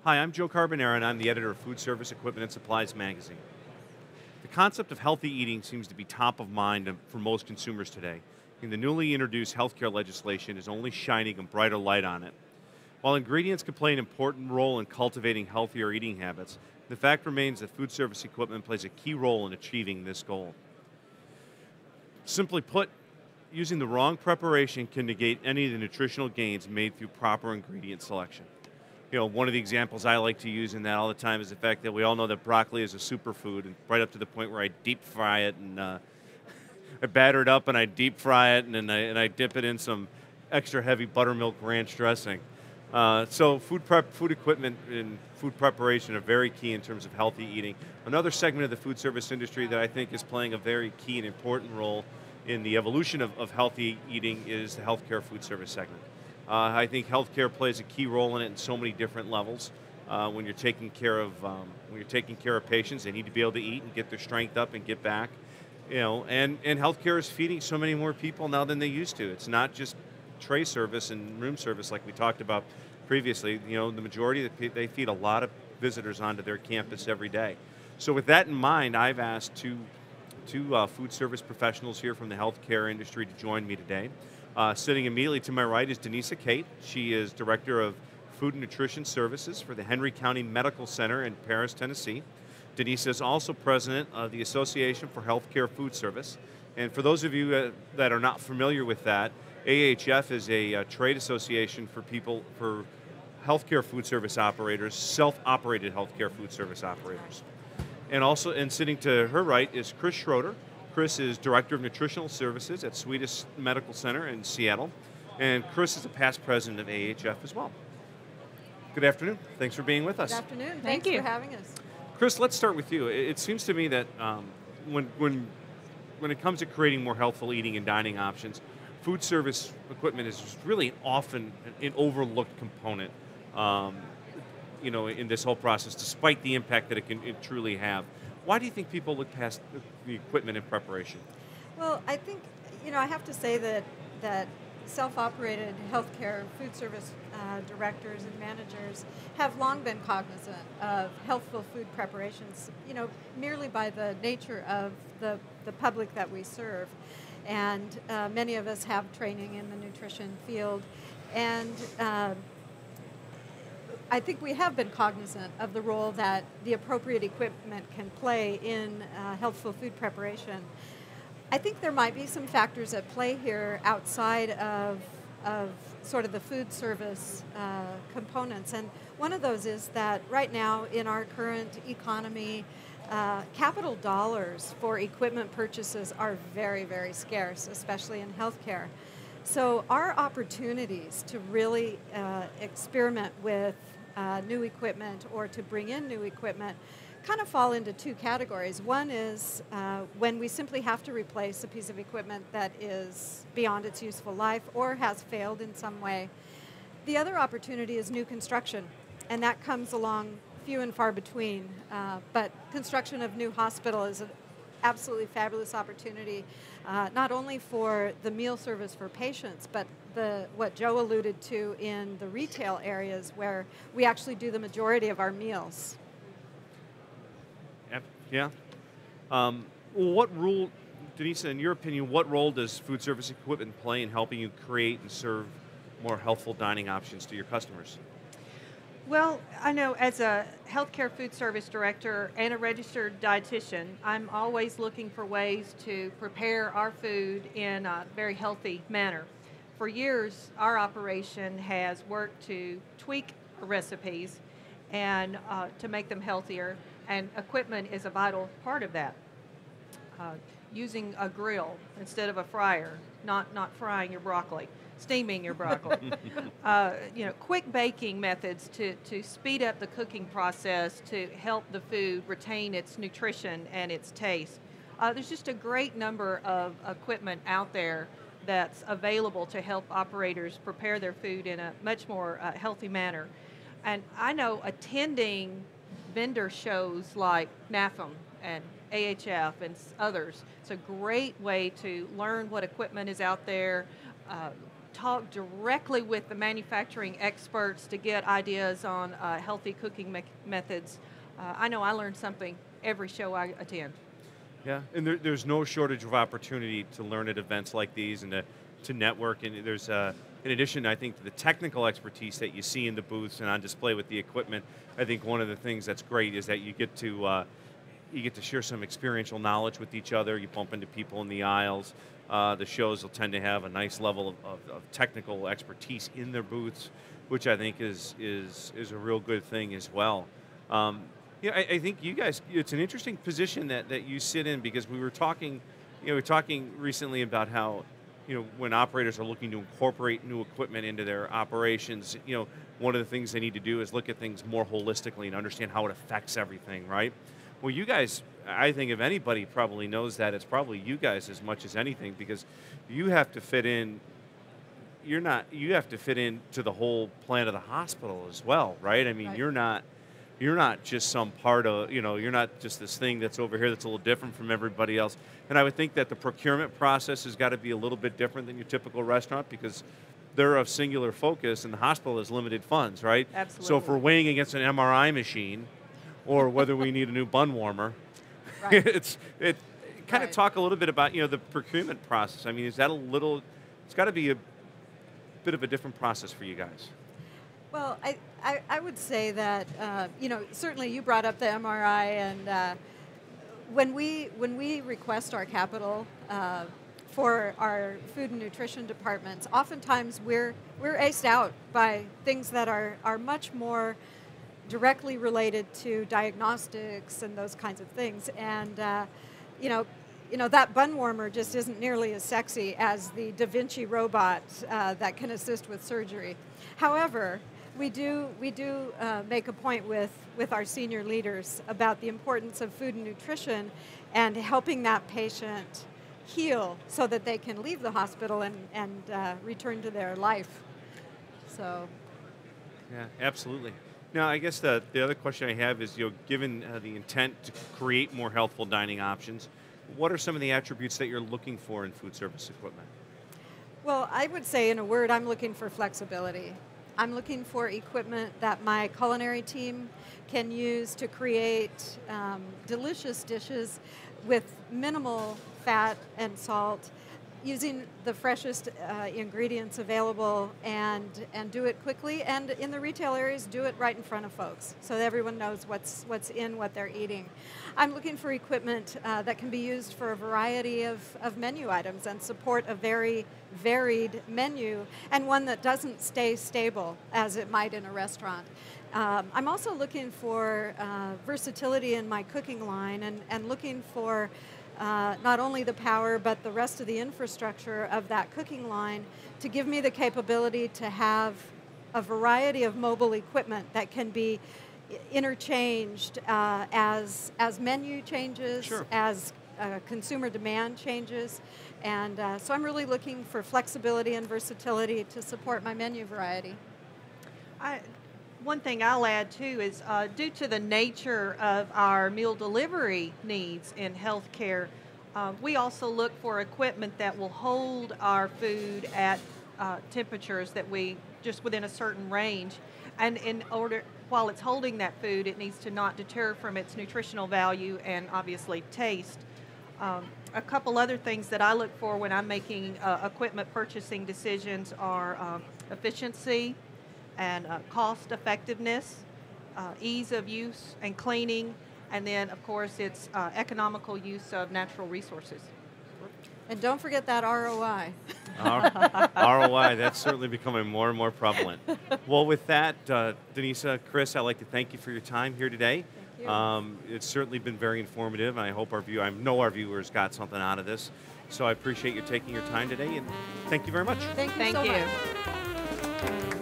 Hi, I'm Joe Carbonara, and I'm the editor of Food Service Equipment and Supplies Magazine. The concept of healthy eating seems to be top of mind for most consumers today, and the newly introduced healthcare legislation is only shining a brighter light on it. While ingredients can play an important role in cultivating healthier eating habits, the fact remains that food service equipment plays a key role in achieving this goal. Simply put, using the wrong preparation can negate any of the nutritional gains made through proper ingredient selection. One of the examples I like to use in that all the time is the fact that we all know that broccoli is a superfood, and right up to the point where I deep fry it and I batter it up and I deep fry it and then I dip it in some extra heavy buttermilk ranch dressing. So food equipment, and food preparation are very key in terms of healthy eating. Another segment of the food service industry that I think is playing a very key and important role in the evolution of healthy eating is the healthcare food service segment. I think healthcare plays a key role in it in so many different levels. When you're taking care of patients, they need to be able to eat and get their strength up and get back. And healthcare is feeding so many more people now than they used to. It's not just tray service and room service like we talked about previously. The majority they feed a lot of visitors onto their campus every day. So with that in mind, I've asked two food service professionals here from the healthcare industry to join me today. Sitting immediately to my right is Denisa Kate. She is Director of Food and Nutrition Services for the Henry County Medical Center in Paris, Tennessee. Denisa is also President of the Association for Healthcare Food Service. And for those of you that are not familiar with that, AHF is a trade association for healthcare food service operators, self-operated healthcare food service operators. And sitting to her right is Chris Schroeder. Chris is Director of Nutritional Services at Swedish Medical Center in Seattle. And Chris is a past president of AHF as well. Good afternoon. Thanks for being with us. Good afternoon. Thank Thanks you for having us. Chris, let's start with you. It seems to me that when it comes to creating more healthful eating and dining options, food service equipment is just really often an overlooked component, in this whole process, despite the impact that it can truly have. Why do you think people look past the equipment in preparation? Well, I think, I have to say that self-operated healthcare food service directors and managers have long been cognizant of healthful food preparations, merely by the nature of the public that we serve. And many of us have training in the nutrition field. And I think we have been cognizant of the role that the appropriate equipment can play in healthful food preparation. I think there might be some factors at play here outside of sort of the food service components. And one of those is that right now in our current economy, capital dollars for equipment purchases are very, very scarce, especially in healthcare. So our opportunities to really experiment with new equipment or to bring in new equipment kind of fall into two categories. One is when we simply have to replace a piece of equipment that is beyond its useful life or has failed in some way. The other opportunity is new construction, and that comes along few and far between. But construction of new hospital is an absolutely fabulous opportunity, not only for the meal service for patients, but what Joe alluded to in the retail areas where we actually do the majority of our meals. Yeah. What role, Denisa, in your opinion, what role does food service equipment play in helping you create and serve more healthful dining options to your customers? Well, I know as a healthcare food service director and a registered dietitian, I'm always looking for ways to prepare our food in a very healthy manner. For years, our operation has worked to tweak recipes and to make them healthier, and equipment is a vital part of that. Using a grill instead of a fryer, not frying your broccoli, steaming your broccoli. Quick baking methods to speed up the cooking process to help the food retain its nutrition and its taste. There's just a great number of equipment out there that's available to help operators prepare their food in a much more healthy manner. And I know attending vendor shows like NAFM and AHF and others, it's a great way to learn what equipment is out there, talk directly with the manufacturing experts to get ideas on healthy cooking methods. I know I learn something every show I attend. Yeah, and there's no shortage of opportunity to learn at events like these and to network. And there's, in addition, I think, to the technical expertise that you see in the booths and on display with the equipment, I think one of the things that's great is that you get to share some experiential knowledge with each other. You bump into people in the aisles. The shows will tend to have a nice level of technical expertise in their booths, which I think is a real good thing as well. Yeah, I think you guys, it's an interesting position that you sit in, because we were talking recently about how, when operators are looking to incorporate new equipment into their operations, one of the things they need to do is look at things more holistically and understand how it affects everything, right? Well, you guys, I think if anybody probably knows that, it's probably you guys as much as anything, because you have to fit in. You have to fit into the whole plan of the hospital as well, right? I mean, Right. You're not just some part of, you're not just this thing that's over here that's a little different from everybody else. And I would think that the procurement process has got to be a little bit different than your typical restaurant, because they're of singular focus and the hospital has limited funds, right? Absolutely. So if we're weighing against an MRI machine or whether we need a new bun warmer, Right. it kind of Right. talk a little bit about, the procurement process. I mean, is that it's got to be a bit of a different process for you guys. Well, I would say that, certainly you brought up the MRI, and when we request our capital for our food and nutrition departments, oftentimes we're aced out by things that are much more directly related to diagnostics and those kinds of things. And, that bun warmer just isn't nearly as sexy as the Da Vinci robot that can assist with surgery. However, we do make a point with our senior leaders about the importance of food and nutrition and helping that patient heal so that they can leave the hospital and return to their life. So. Yeah, absolutely. Now, I guess the other question I have is, given the intent to create more healthful dining options, what are some of the attributes that you're looking for in food service equipment? Well, I would say, in a word, I'm looking for flexibility. I'm looking for equipment that my culinary team can use to create delicious dishes with minimal fat and salt, using the freshest ingredients available, and do it quickly, and in the retail areas, do it right in front of folks so that everyone knows what's in what they're eating. I'm looking for equipment that can be used for a variety of menu items and support a very varied menu, and one that doesn't stay stable as it might in a restaurant. I'm also looking for versatility in my cooking line, and looking for not only the power, but the rest of the infrastructure of that cooking line to give me the capability to have a variety of mobile equipment that can be interchanged as menu changes, Sure. as consumer demand changes. And so I'm really looking for flexibility and versatility to support my menu variety. One thing I'll add too is due to the nature of our meal delivery needs in healthcare, we also look for equipment that will hold our food at temperatures that we just within a certain range, and while it's holding that food, it needs to not deter from its nutritional value and obviously taste. A couple other things that I look for when I'm making equipment purchasing decisions are efficiency and cost effectiveness, ease of use and cleaning, and then of course it's economical use of natural resources. And don't forget that ROI. ROI, that's certainly becoming more and more prevalent. Well, with that, Denisa, Chris, I'd like to thank you for your time here today. Thank you. It's certainly been very informative, and I know our viewers got something out of this. So I appreciate you taking your time today, and thank you very much. Thank you Thank so you. much.